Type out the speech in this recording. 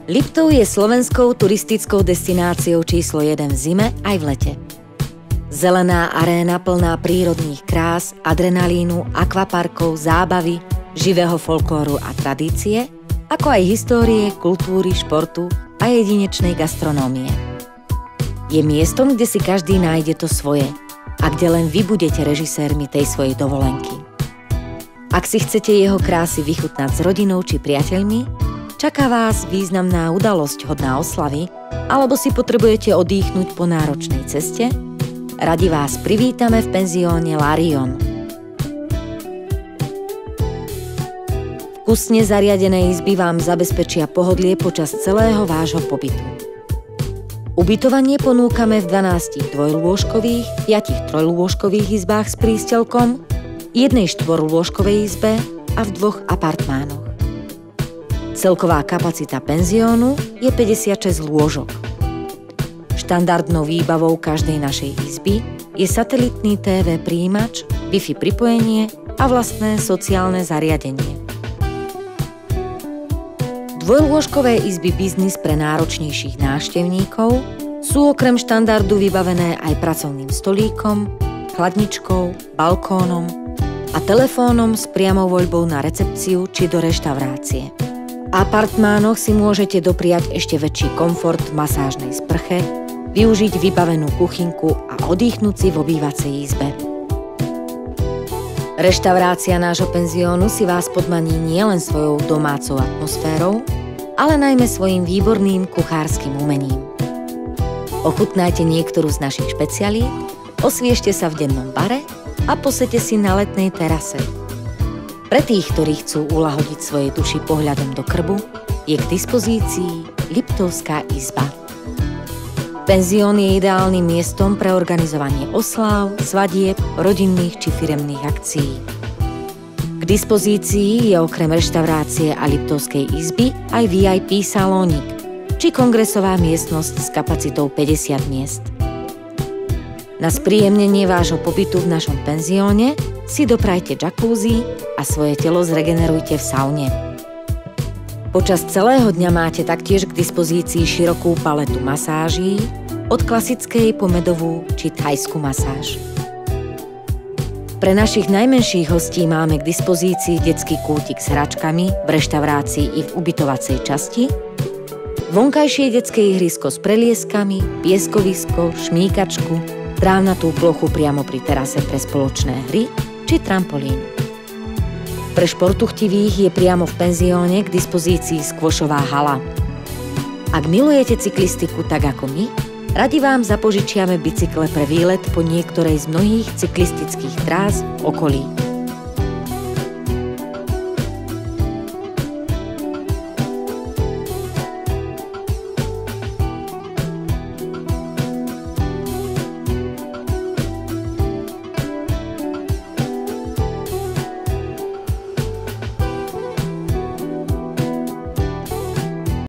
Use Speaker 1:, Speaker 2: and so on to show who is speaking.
Speaker 1: Liptov je slovenskou turistickou destináciou číslo 1 v zime aj v lete. Zelená aréna plná prírodných krás, adrenalínu, akvaparkov, zábavy, živého folklóru a tradície, ako aj histórie, kultúry, športu a jedinečnej gastronómie. Je miestom, kde si každý nájde to svoje a kde len vy budete režisérmi tej svojej dovolenky. Ak si chcete jeho krásy vychutnať s rodinou či priateľmi, čaká vás významná udalosť hodná oslavy, alebo si potrebujete odýchnuť po náročnej ceste, radi vás privítame v penzióne Larion. Vkusne zariadené izby vám zabezpečia pohodlie počas celého vášho pobytu. Ubytovanie ponúkame v 12 dvojlôžkových, 5 trojlôžkových izbách s prístelkom, 1 štvorlôžkovej izbe a v 2 apartmánoch. Celková kapacita penziónu je 56 lôžok. Štandardnou výbavou každej našej izby je satelitný TV prijímač, Wi-Fi pripojenie a vlastné sociálne zariadenie. Dvojlôžkové izby biznis pre náročnejších návštevníkov sú okrem štandardu vybavené aj pracovným stolíkom, chladničkou, balkónom a telefónom s priamou voľbou na recepciu či do reštaurácie. V apartmánoch si môžete dopriať ešte väčší komfort v masážnej sprche, využiť vybavenú kuchynku a odýchnuť si v obývacej izbe. Reštaurácia nášho penziónu si vás podmaní nielen svojou domácou atmosférou, ale najmä svojím výborným kuchárskym umením. Ochutnajte niektorú z našich špecialít, osviežte sa v dennom bare a posaďte si na letnej terase. Pre tých, ktorí chcú ulahodiť svoje duši pohľadom do krbu, je k dispozícii Liptovská izba. Penzión je ideálnym miestom pre organizovanie osláv, svadieb, rodinných či firemných akcií. K dispozícii je okrem reštaurácie a Liptovskej izby aj VIP salónik či kongresová miestnosť s kapacitou 50 miest. Na spríjemnenie vášho pobytu v našom penzióne si doprajte jacuzzi a svoje telo zregenerujte v saune. Počas celého dňa máte taktiež k dispozícii širokú paletu masáží, od klasickej po medovú či thajskú masáž. Pre našich najmenších hostí máme k dispozícii detský kútik s hračkami v reštaurácii i v ubytovacej časti, vonkajšie detské ihrisko s prelieskami, pieskovisko, šmýkačku, trávnatú plochu priamo pri terase pre spoločné hry či trampolín. Pre športuchtivých je priamo v penzióne k dispozícii skvošová hala. Ak milujete cyklistiku tak ako my, radi vám zapožičiame bicykle pre výlet po niektorej z mnohých cyklistických trás v okolí.